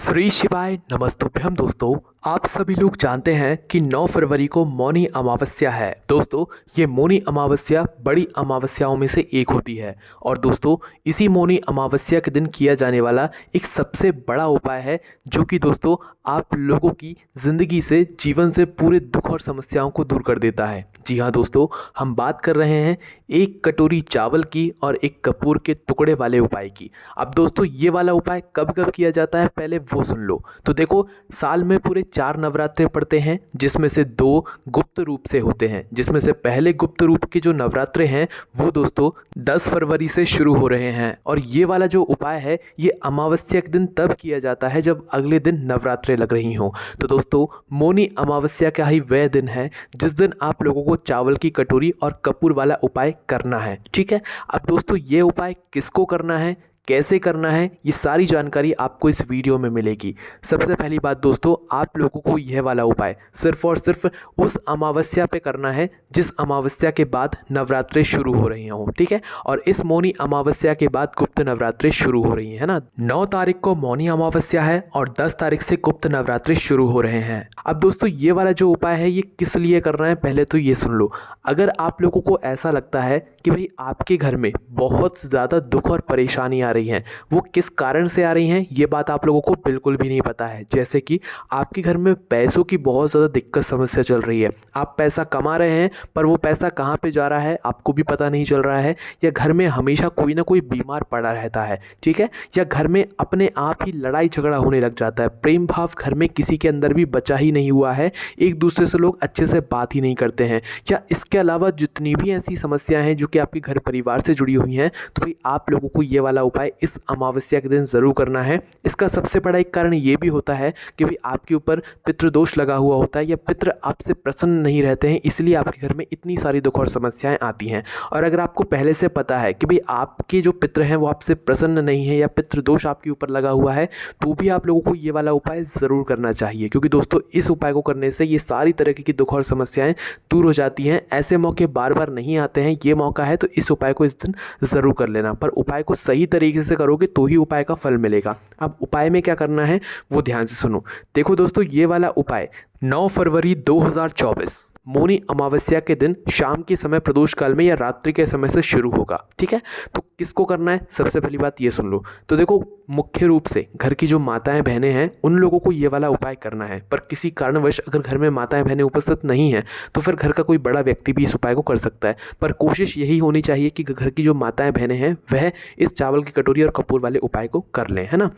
श्री शिवाय नमस्तुभ्यम दोस्तों। आप सभी लोग जानते हैं कि 9 फरवरी को मौनी अमावस्या है। दोस्तों ये मौनी अमावस्या बड़ी अमावस्याओं में से एक होती है और दोस्तों इसी मौनी अमावस्या के दिन किया जाने वाला एक सबसे बड़ा उपाय है जो कि दोस्तों आप लोगों की ज़िंदगी से जीवन से पूरे दुख और समस्याओं को दूर कर देता है। जी हाँ दोस्तों, हम बात कर रहे हैं एक कटोरी चावल की और एक कपूर के टुकड़े वाले उपाय की। अब दोस्तों ये वाला उपाय कब कब किया जाता है पहले वो सुन लो। तो देखो, साल में पूरे 4 नवरात्रे पड़ते हैं जिसमें से 2 गुप्त रूप से होते हैं, जिसमें से पहले गुप्त रूप के जो नवरात्रे हैं वो दोस्तों 10 फरवरी से शुरू हो रहे हैं। और ये वाला जो उपाय है ये अमावस्या के दिन तब किया जाता है जब अगले दिन नवरात्रे लग रही हों। तो दोस्तों मौनी अमावस्या का ही वह दिन है जिस दिन आप लोगों को चावल की कटोरी और कपूर वाला उपाय करना है। ठीक है, अब दोस्तों ये उपाय किसको करना है, कैसे करना है, ये सारी जानकारी आपको इस वीडियो में मिलेगी। सबसे पहली बात दोस्तों, आप लोगों को यह वाला उपाय सिर्फ और सिर्फ उस अमावस्या पे करना है जिस अमावस्या के बाद नवरात्रे शुरू हो रही हों। ठीक है, और इस मौनी अमावस्या के बाद गुप्त नवरात्रे शुरू हो रही है ना। 9 तारीख को मौनी अमावस्या है और 10 तारीख से गुप्त नवरात्रे शुरू हो रहे हैं। अब दोस्तों ये वाला जो उपाय है ये किस लिए करना है पहले तो ये सुन लो। अगर आप लोगों को ऐसा लगता है कि भाई आपके घर में बहुत ज़्यादा दुख और परेशानी आ रही हैं, वो किस कारण से आ रही हैं ये बात आप लोगों को बिल्कुल भी नहीं पता है। जैसे कि आपके घर में पैसों की बहुत ज़्यादा दिक्कत समस्या चल रही है, आप पैसा कमा रहे हैं पर वो पैसा कहाँ पे जा रहा है आपको भी पता नहीं चल रहा है, या घर में हमेशा कोई ना कोई बीमार पड़ा रहता है। ठीक है, या घर में अपने आप ही लड़ाई झगड़ा होने लग जाता है, प्रेम भाव घर में किसी के अंदर भी बचा ही नहीं हुआ है, एक दूसरे से लोग अच्छे से बात ही नहीं करते हैं, या इसके अलावा जितनी भी ऐसी समस्याएं हैं जो कि आपके घर परिवार से जुड़ी हुई हैं, तो भाई आप लोगों को ये वाला उपाय इस अमावस्या के दिन ज़रूर करना है। इसका सबसे बड़ा एक कारण ये भी होता है कि भाई आपके ऊपर पितृदोष लगा हुआ होता है या पितृ आपसे प्रसन्न नहीं रहते हैं, इसलिए आपके घर में इतनी सारी दुख और समस्याएं आती हैं। और अगर आपको पहले से पता है कि भाई आपके जो पितृ हैं वो आपसे प्रसन्न नहीं है या पितृदोष आपके ऊपर लगा हुआ है, तो भी आप लोगों को ये वाला उपाय ज़रूर करना चाहिए, क्योंकि दोस्तों इस उपाय को करने से ये सारी तरह की दुख और समस्याएं दूर हो जाती हैं। ऐसे मौके बार बार नहीं आते हैं, ये मौका है तो इस उपाय को इस दिन ज़रूर कर लेना, पर उपाय को सही तरीके से करोगे तो ही उपाय का फल मिलेगा। अब उपाय में क्या करना है वो ध्यान से सुनो। देखो दोस्तों ये वाला उपाय 9 फरवरी 2024 मौनी अमावस्या के दिन शाम के समय प्रदोष काल में या रात्रि के समय से शुरू होगा। ठीक है, तो किसको करना है सबसे पहली बात ये सुन लो। तो देखो मुख्य रूप से घर की जो माताएं बहनें हैं उन लोगों को ये वाला उपाय करना है, पर किसी कारणवश अगर घर में माताएं बहनें उपस्थित नहीं हैं तो फिर घर का कोई बड़ा व्यक्ति भी इस उपाय को कर सकता है। पर कोशिश यही होनी चाहिए कि घर की जो माताएं बहनें हैं वह इस चावल की कटोरी और कपूर वाले उपाय को कर लें, है ना।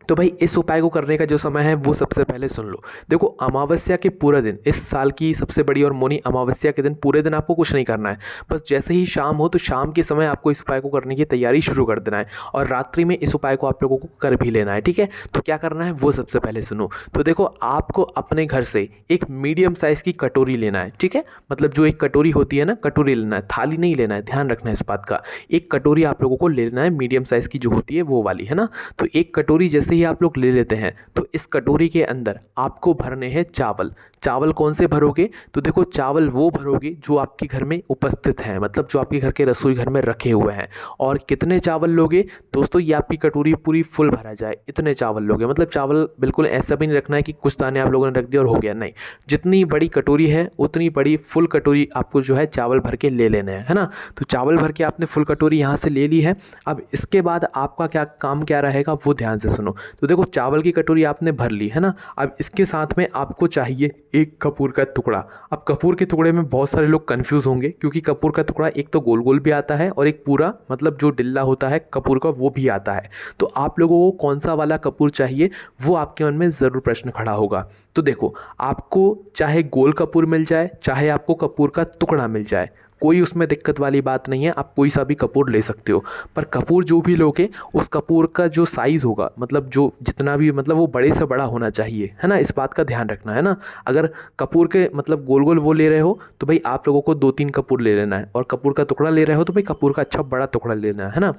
तो भाई इस उपाय को करने का जो समय है वो सबसे पहले सुन लो। देखो अमावस्या के पूरा दिन, इस साल की सबसे बड़ी और मौनी अमावस्या के दिन पूरे दिन आपको कुछ नहीं करना है, बस जैसे ही शाम हो तो शाम के समय आपको इस उपाय को करने की तैयारी शुरू कर देना है और रात्रि में इस उपाय को आप लोगों को कर भी लेना है। ठीक है, तो क्या करना है वो सबसे पहले सुनो। तो देखो आपको अपने घर से एक मीडियम साइज़ की कटोरी लेना है। ठीक है, मतलब जो एक कटोरी होती है ना, कटोरी लेना है, थाली नहीं लेना है, ध्यान रखना है इस बात का। एक कटोरी आप लोगों को लेना है मीडियम साइज़ की जो होती है वो वाली, है ना। तो एक कटोरी जैसे ही आप लोग ले लेते हैं तो इस कटोरी के अंदर आपको भरने हैं चावल। चावल कौन से भरोगे, तो देखो चावल वो भरोगे जो आपके घर में उपस्थित हैं, मतलब जो आपके घर के रसोई घर में रखे हुए हैं। और कितने चावल लोगे दोस्तों, ये आपकी कटोरी पूरी फुल भरा जाए इतने चावल लोगे। मतलब चावल बिल्कुल ऐसा भी नहीं रखना है कि कुछ दाने आप लोगों ने रख दिया और हो गया, नहीं, जितनी बड़ी कटोरी है उतनी बड़ी फुल कटोरी आपको जो है चावल भर के ले लेने हैं, है ना। तो चावल भर के आपने फुल कटोरी यहाँ से ले ली है। अब इसके बाद आपका क्या काम क्या रहेगा वो ध्यान से सुनो। तो देखो चावल की कटोरी आपने भर ली है ना। अब इसके साथ में आपको चाहिए एक कपूर का टुकड़ा। अब कपूर के टुकड़े में बहुत सारे लोग कंफ्यूज होंगे, क्योंकि कपूर का टुकड़ा एक तो गोल गोल भी आता है और एक पूरा मतलब जो डिल्ला होता है कपूर का वो भी आता है। तो आप लोगों को कौन सा वाला कपूर चाहिए वो आपके मन में ज़रूर प्रश्न खड़ा होगा। तो देखो आपको चाहे गोल कपूर मिल जाए चाहे आपको कपूर का टुकड़ा मिल जाए, कोई उसमें दिक्कत वाली बात नहीं है, आप कोई सा भी कपूर ले सकते हो। पर कपूर जो भी लोगे उस कपूर का जो साइज़ होगा, मतलब जो जितना भी मतलब वो बड़े से बड़ा होना चाहिए, है ना, इस बात का ध्यान रखना है ना। अगर कपूर के मतलब गोल गोल वो ले रहे हो तो भाई आप लोगों को 2-3 कपूर ले लेना है, और कपूर का टुकड़ा ले रहे हो तो भाई कपूर का अच्छा बड़ा टुकड़ा लेना है ना।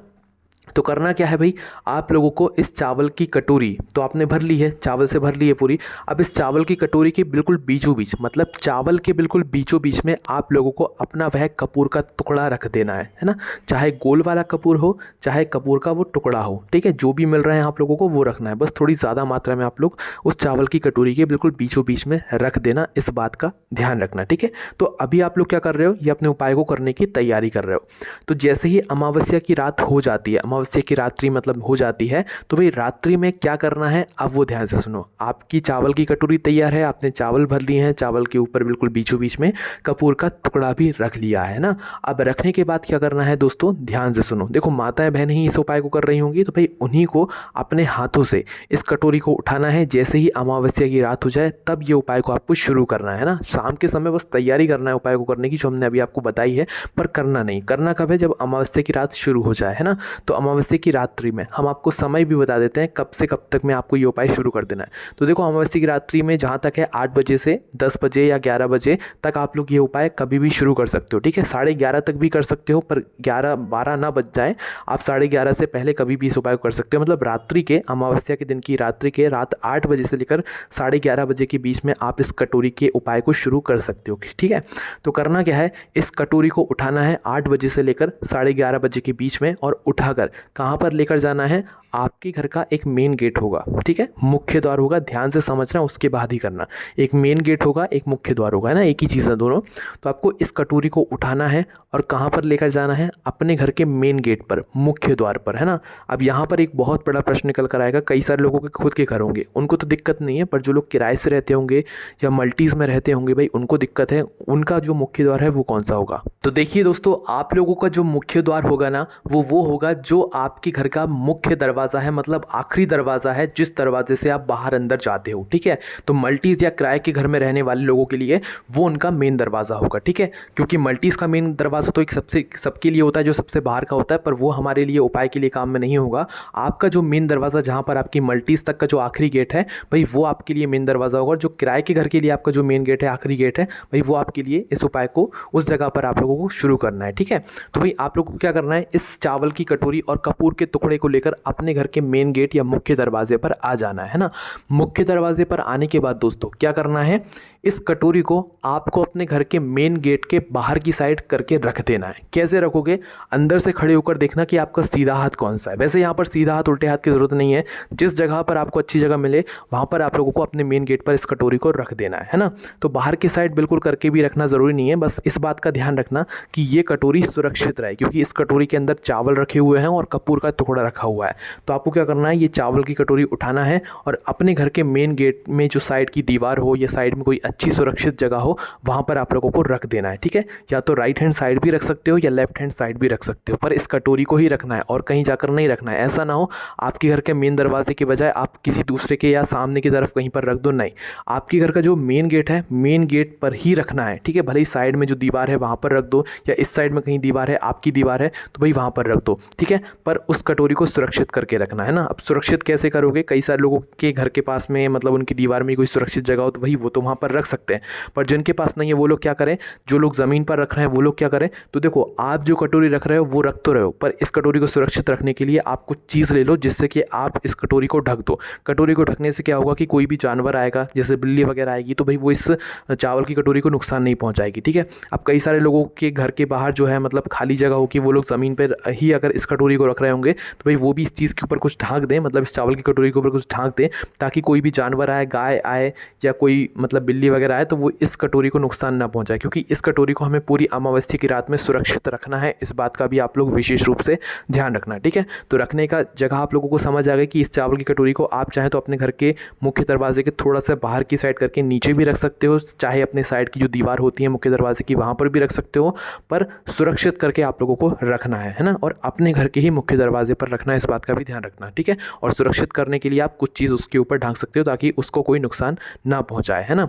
तो करना क्या है भाई, आप लोगों को इस चावल की कटोरी तो आपने भर ली है, चावल से भर ली है पूरी। अब इस चावल की कटोरी के बिल्कुल बीचों बीच, मतलब चावल के बिल्कुल बीचों बीच में आप लोगों को अपना वह कपूर का टुकड़ा रख देना है ना। चाहे गोल वाला कपूर हो, चाहे कपूर का वो टुकड़ा हो, ठीक है, जो भी मिल रहा है आप लोगों को वो रखना है। बस थोड़ी ज़्यादा मात्रा में आप लोग उस चावल की कटोरी के बिल्कुल बीचों बीच में रख देना, इस बात का ध्यान रखना, ठीक है। तो अभी आप लोग क्या कर रहे हो, ये अपने उपाय को करने की तैयारी कर रहे हो। तो जैसे ही अमावस्या की रात हो जाती है, अमावस्या की रात्रि मतलब हो जाती है, तो भाई रात्रि में क्या करना है अब वो ध्यान से सुनो। आपकी चावल की कटोरी तैयार है, आपने चावल भर लिए हैं, चावल के ऊपर बिल्कुल बीचों बीच में कपूर का टुकड़ा भी रख लिया है ना। अब रखने के बाद क्या करना है दोस्तों, ध्यान से सुनो। देखो माताएं बहनें ही इस उपाय को कर रही होंगी, तो भाई उन्हीं को अपने हाथों से इस कटोरी को उठाना है। जैसे ही अमावस्या की रात हो जाए तब ये उपाय को आपको शुरू करना है ना। शाम के समय बस तैयारी करना है उपाय को करने की, जो हमने अभी आपको बताई है, पर करना नहीं। करना कब है, जब अमावस्या की रात शुरू हो जाए, है ना। तो अमावस्या की रात्रि में हम आपको समय भी बता देते हैं कब से कब तक में आपको ये उपाय शुरू कर देना है। तो देखो अमावस्या की रात्रि में जहाँ तक है 8 बजे से 10 बजे या 11 बजे तक आप लोग ये उपाय कभी भी शुरू कर सकते हो, ठीक है। 11:30 तक भी कर सकते हो, पर 11-12 ना बज जाए, आप 11:30 से पहले कभी भी इस उपाय को कर सकते हो। मतलब रात्रि के, अमावस्या के दिन की रात्रि के रात 8 बजे से लेकर 11:30 बजे के बीच में आप इस कटोरी के उपाय को शुरू कर सकते हो, ठीक है। तो करना क्या है, इस कटोरी को उठाना है 8 बजे से लेकर 11:30 बजे के बीच में, और उठाकर कहाँ पर लेकर जाना है, आपके घर का एक मेन गेट होगा, ठीक है, मुख्य द्वार होगा, ध्यान से समझना, उसके बाद ही करना। एक मेन गेट होगा, एक मुख्य द्वार होगा, है ना, एक ही चीज़ है दोनों। तो आपको इस कटोरी को उठाना है और कहाँ पर लेकर जाना है, अपने घर के मेन गेट पर, मुख्य द्वार पर, है ना। अब यहाँ पर एक बहुत बड़ा प्रश्न निकल कर आएगा। कई सारे लोगों के खुद के घर होंगे, उनको तो दिक्कत नहीं है, पर जो लोग किराए से रहते होंगे या मल्टीज़ में रहते होंगे, भाई उनको दिक्कत है। उनका जो मुख्य द्वार है वो कौन सा होगा, तो देखिए दोस्तों, आप लोगों का जो मुख्य द्वार होगा ना, वो होगा जो आपके घर का मुख्य दरवाज़ा है, मतलब आखिरी दरवाज़ा है, जिस दरवाजे से आप बाहर अंदर जाते हो, ठीक है। तो मल्टीज़ या किराए के घर में रहने वाले लोगों के लिए वो उनका मेन दरवाज़ा होगा, ठीक है। क्योंकि मल्टीज़ का मेन दरवाज़ा तो एक सबके लिए होता है, जो सबसे बाहर का होता है, पर वो हमारे लिए उपाय के लिए काम में नहीं होगा। आपका जो मेन दरवाज़ा, जहाँ पर आपकी मल्टीज़ तक का जो आखिरी गेट है, भाई वो आपके लिए मेन दरवाज़ा होगा। जो किराए के घर के लिए आपका जो मेन गेट है, आखिरी गेट है, भाई वो आपके लिए इस उपाय को उस जगह पर आप लोगों को शुरू करना है, ठीक है। तो भाई आप लोगों को क्या करना है, इस चावल की कटोरी और कपूर के टुकड़े को लेकर अपने घर के मेन गेट या मुख्य दरवाजे पर आ जाना है ना। मुख्य दरवाजे पर आने के बाद दोस्तों क्या करना है, इस कटोरी को आपको अपने घर के मेन गेट के बाहर की साइड करके रख देना है। कैसे रखोगे, अंदर से खड़े होकर देखना कि आपका सीधा हाथ कौन सा है। वैसे यहाँ पर सीधा हाथ उल्टे हाथ की ज़रूरत नहीं है, जिस जगह पर आपको अच्छी जगह मिले वहाँ पर आप लोगों को अपने मेन गेट पर इस कटोरी को रख देना है ना। तो बाहर की साइड बिल्कुल करके भी रखना ज़रूरी नहीं है, बस इस बात का ध्यान रखना कि ये कटोरी सुरक्षित रहे, क्योंकि इस कटोरी के अंदर चावल रखे हुए हैं और कपूर का टुकड़ा रखा हुआ है। तो आपको क्या करना है, ये चावल की कटोरी उठाना है और अपने घर के मेन गेट में जो साइड की दीवार हो या साइड में कोई अच्छी सुरक्षित जगह हो, वहाँ पर आप लोगों को रख देना है, ठीक है। या तो राइट हैंड साइड भी रख सकते हो या लेफ्ट हैंड साइड भी रख सकते हो, पर इस कटोरी को ही रखना है और कहीं जाकर नहीं रखना है। ऐसा ना हो आपके घर के मेन दरवाजे के बजाय आप किसी दूसरे के या सामने की तरफ कहीं पर रख दो, नहीं, आपके घर का जो मेन गेट है, मेन गेट पर ही रखना है, ठीक है। भले ही साइड में जो दीवार है वहाँ पर रख दो, या इस साइड में कहीं दीवार है, आपकी दीवार है, तो भाई वहाँ पर रख दो, ठीक है। पर उस कटोरी को सुरक्षित करके रखना है ना। अब सुरक्षित कैसे करोगे, कई सारे लोगों के घर के पास में मतलब उनकी दीवार में कोई सुरक्षित जगह हो तो वही वो तो वहाँ पर रख सकते हैं, पर जिनके पास नहीं है वो लोग क्या करें, जो लोग ज़मीन पर रख रहे हैं वो लोग क्या करें, तो देखो आप जो कटोरी रख रहे हो वो रख तो रहे हो, पर इस कटोरी को सुरक्षित रखने के लिए आप कुछ चीज़ ले लो जिससे कि आप इस कटोरी को ढक दो। कटोरी को ढकने से क्या होगा कि कोई भी जानवर आएगा, जैसे बिल्ली वगैरह आएगी, तो भाई वो इस चावल की कटोरी को नुकसान नहीं पहुँचाएगी, ठीक है। अब कई सारे लोगों के घर के बाहर जो है मतलब खाली जगह हो कि वो लोग ज़मीन पर ही अगर इस कटोरी को रख रहे होंगे, तो भाई वो भी इस चीज़ के ऊपर कुछ ढाँक दें, मतलब इस चावल की कटोरी के ऊपर कुछ ढाँक दें, ताकि कोई भी जानवर आए, गाय आए या कोई मतलब बिल्ली वगैरह आए, तो वो इस कटोरी को नुकसान ना पहुंचाए। क्योंकि इस कटोरी को हमें पूरी अमावस्या की रात में सुरक्षित रखना है, इस बात का भी आप लोग विशेष रूप से ध्यान रखना, ठीक है। तो रखने का जगह आप लोगों को समझ आ गई कि इस चावल की कटोरी को आप चाहे तो अपने घर के मुख्य दरवाजे के थोड़ा सा बाहर की साइड करके नीचे भी रख सकते हो, चाहे अपने साइड की जो दीवार होती है मुख्य दरवाजे की वहाँ पर भी रख सकते हो, पर सुरक्षित करके आप लोगों को रखना है ना। और अपने घर के ही मुख्य दरवाजे पर रखना है, इस बात का भी ध्यान रखना, ठीक है। और सुरक्षित करने के लिए आप कुछ चीज़ उसके ऊपर ढांक सकते हो ताकि उसको कोई नुकसान ना पहुँचाए, है ना।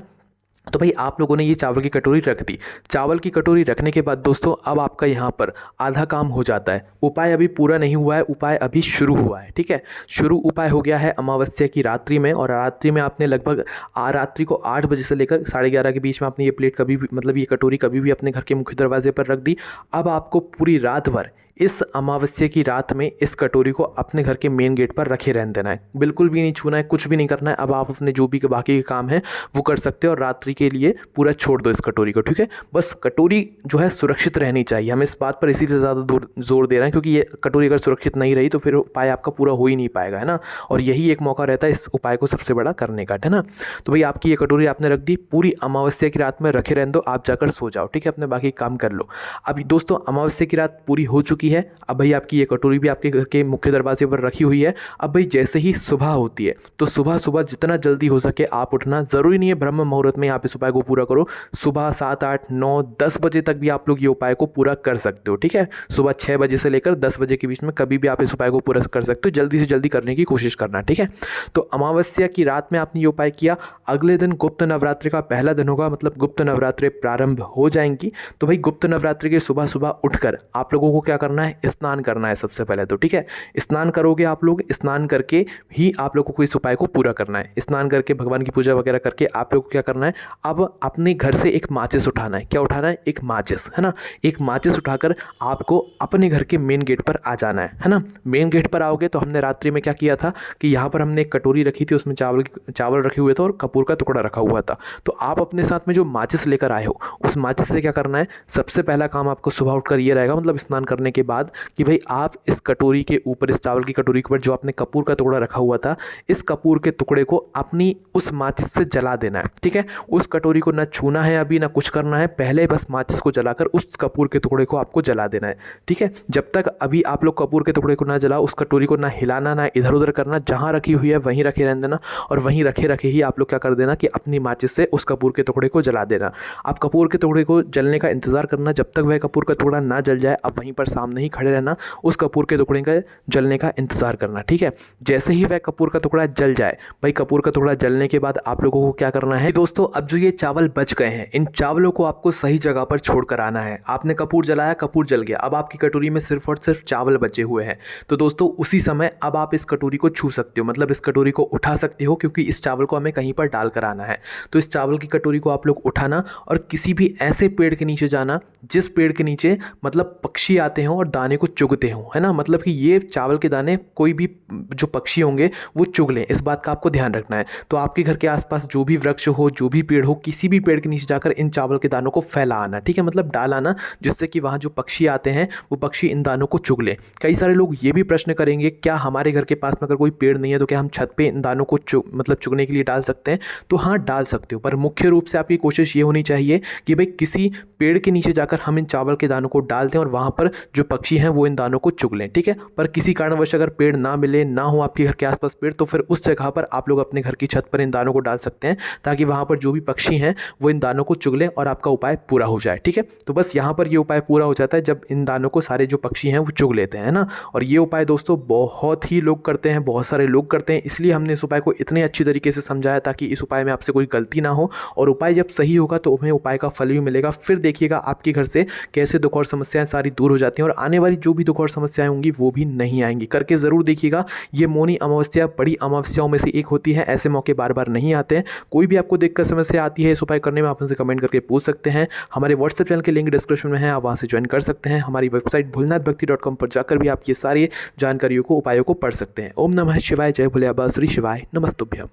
तो भाई आप लोगों ने ये चावल की कटोरी रख दी। चावल की कटोरी रखने के बाद दोस्तों अब आपका यहाँ पर आधा काम हो जाता है। उपाय अभी पूरा नहीं हुआ है, उपाय अभी शुरू हुआ है, ठीक है। शुरू उपाय हो गया है अमावस्या की रात्रि में, और रात्रि में आपने लगभग रात्रि को 8 बजे से लेकर 11:30 के बीच में आपने ये प्लेट कभी भी मतलब ये कटोरी कभी भी अपने घर के मुख्य दरवाजे पर रख दी। अब आपको पूरी रात भर इस अमावस्या की रात में इस कटोरी को अपने घर के मेन गेट पर रखे रहने देना है, बिल्कुल भी नहीं छूना है, कुछ भी नहीं करना है। अब आप अपने जो भी बाकी के काम है वो कर सकते हो और रात्रि के लिए पूरा छोड़ दो इस कटोरी को, ठीक है। बस कटोरी जो है सुरक्षित रहनी चाहिए, हम इस बात पर इसीलिए ज़्यादा जोर दे रहे हैं क्योंकि ये कटोरी अगर सुरक्षित नहीं रही तो फिर उपाय आपका पूरा हो ही नहीं पाएगा, है ना। और यही एक मौका रहता है इस उपाय को सबसे बड़ा करने का, है ना। तो भाई आपकी ये कटोरी आपने रख दी, पूरी अमावस्या की रात में रखे रहने दो, आप जाकर सो जाओ, ठीक है, अपने बाकी काम कर लो। अब दोस्तों अमावस्या की रात पूरी हो चुकी है, अब भाई आपकी ये कटोरी भी आपके घर के मुख्य दरवाजे पर रखी हुई है। अब भाई जैसे ही सुबह होती है तो सुबह सुबह जितना जल्दी हो सके आप उठना, ज़रूरी नहीं है ब्रह्म मुहूर्त में आप इस उपाय को पूरा करो, सुबह 7, 8, 9, 10 बजे तक भी आप लोग ये उपाय को पूरा कर सकते हो, ठीक है। सुबह 6 बजे से लेकर 10 बजे के बीच में कभी भी आप इस उपाय को पूरा कर सकते हो, जल्दी से जल्दी करने की कोशिश करना, ठीक है। तो अमावस्या की रात में आपने ये उपाय किया, अगले दिन गुप्त नवरात्रि का पहला दिन होगा, मतलब गुप्त नवरात्रि प्रारंभ हो जाएंगी। तो भाई गुप्त नवरात्रि के सुबह सुबह उठकर आप लोगों को क्या करना है, स्नान करना है सबसे पहले तो, ठीक है। स्नान करोगे आप लोग, स्नान करके ही आप लोगों को इस उपाय को पूरा करना है। स्नान करके भगवान की पूजा वगैरह करके आप लोगों को क्या करना है, अब अपने घर से एक माचिस उठाना है। क्या उठाना है, एक माचिस, है ना। एक माचिस उठाकर आपको अपने घर के मेन गेट पर आ जाना है ना। मेन गेट पर आओगे तो हमने रात्रि में क्या किया था कि यहाँ पर हमने एक कटोरी रखी थी, उसमें चावल रखे हुए थे और कपूर का टुकड़ा रखा हुआ था। तो आप अपने साथ में जो माचिस लेकर आए हो उस माचिस से क्या करना है, सबसे पहला काम आपको सुबह उठकर ये रहेगा, मतलब स्नान करने के बाद, कि भाई आप इस कटोरी के ऊपर, इस चावल की कटोरी के ऊपर जो आपने कपूर का टुकड़ा रखा हुआ था, इस कपूर के टुकड़े को अपनी उस माचिस से जला देना है, ठीक है। उस कटोरी को ना छूना है अभी, ना कुछ करना है, पहले बस माचिस को जलाकर उस कपूर के टुकड़े को आपको जला देना है, ठीक है। जब तक अभी आप लोग कपूर के टुकड़े को ना जलाओ, उस कटोरी को ना हिलाना, ना इधर उधर करना, जहाँ रखी हुई है वहीं रखे रहने देना। और वहीं रखे रखे ही आप लोग क्या कर देना कि अपनी माचिस से उस कपूर के टुकड़े को जला देना। आप कपूर के टुकड़े को जलने का इंतजार करना, जब तक वह कपूर का टुकड़ा ना जल जाए आप वहीं पर सामने ही खड़े रहना, उस कपूर के टुकड़े का जलने का इंतजार करना, ठीक है। जैसे ही वह कपूर का टुकड़ा जल जाए, भाई कपूर का टुकड़ा जलने के बाद आप लोगों को क्या करना है दोस्तों, अब जो ये चावल बच गए हैं इन चावलों को आपको सही जगह पर छोड़ कर आना है। आपने कपूर जलाया, कपूर जल गया, अब आपकी कटोरी में सिर्फ और सिर्फ चावल बचे हुए हैं। तो दोस्तों उसी समय अब आप इस कटोरी को छू सकते हो, मतलब इस कटोरी को उठा सकते हो, क्योंकि इस चावल को हमें कहीं पर डाल कर आना है। तो इस चावल की कटोरी को आप लोग उठाना और किसी भी ऐसे पेड़ के नीचे जाना जिस पेड़ के नीचे मतलब पक्षी आते हों और दाने को चुगते हों, है ना। मतलब कि ये चावल के दाने कोई भी जो पक्षी होंगे वो चुग लें, इस बात का आपको ध्यान रखना है। तो आपके घर के आसपास जो भी वृक्ष हो, जो भी पेड़ हो, किसी भी पेड़ के नीचे जाकर इन चावल के दानों को फैला आना, ठीक है, मतलब डाल आना, जिससे कि वहाँ जो पक्षी आते हैं वो पक्षी इन दानों को चुग लें। कई सारे लोग ये भी प्रश्न करेंगे, क्या हमारे घर के पास में अगर कोई पेड़ नहीं है तो क्या हम छत पे इन दानों को मतलब चुगने के लिए डाल सकते हैं? तो हाँ, डाल सकते हो, पर मुख्य रूप से आपकी कोशिश ये होनी चाहिए कि भाई किसी पेड़ के नीचे जाकर हम इन चावल के दानों को डाल दें और वहाँ पर जो पक्षी हैं वो इन दानों को चुग लें, ठीक है। पर किसी कारणवश अगर पेड़ ना मिले, ना हो आपके घर के आसपास पेड़, तो फिर उस जगह पर आप लोग अपने घर की छत पर इन दानों को डाल सकते हैं, ताकि वहाँ पर जो भी पक्षी हैं वो इन दानों को चुग लें और आपका उपाय पूरा हो जाए, ठीक है। तो बस यहाँ पर ये उपाय पूरा हो जाता है जब इन दानों को सारे जो पक्षी हैं वो चुग लेते हैं ना। और ये उपाय दोस्तों बहुत ही लोग करते हैं, बहुत सारे लोग करते हैं, इसलिए हमने इस उपाय को इतने अच्छी तरीके से समझाया ताकि इस उपाय में आपसे कोई गलती ना हो। और उपाय जब सही होगा तो हमें उपाय का फल भी मिलेगा। फिर देखिएगा आपके घर से कैसे दुख और समस्याएं सारी दूर हो जाती हैं और आने वाली जो भी दुख और समस्याएं होंगी वो भी नहीं आएंगी। करके ज़रूर देखिएगा। ये मौनी अमावस्या बड़ी अमावस्याओं में से एक होती है, ऐसे मौके बार बार नहीं आते हैं। कोई भी आपको देखकर समस्या आती है इस उपाय करने में, आप हमसे कमेंट करके पूछ सकते हैं। हमारे व्हाट्सएप चैनल के लिंक डिस्क्रिप्शन में है, आप वहाँ से ज्वाइन कर सकते हैं। हमारी वेबसाइट भोलेनाथभक्ति.com पर जाकर भी आप ये सारी जानकारियों को, उपायों को पढ़ सकते हैं। ओम नमः शिवाय, जय भोले बाबा, श्री शिवाय, नमस्तुभ्यम।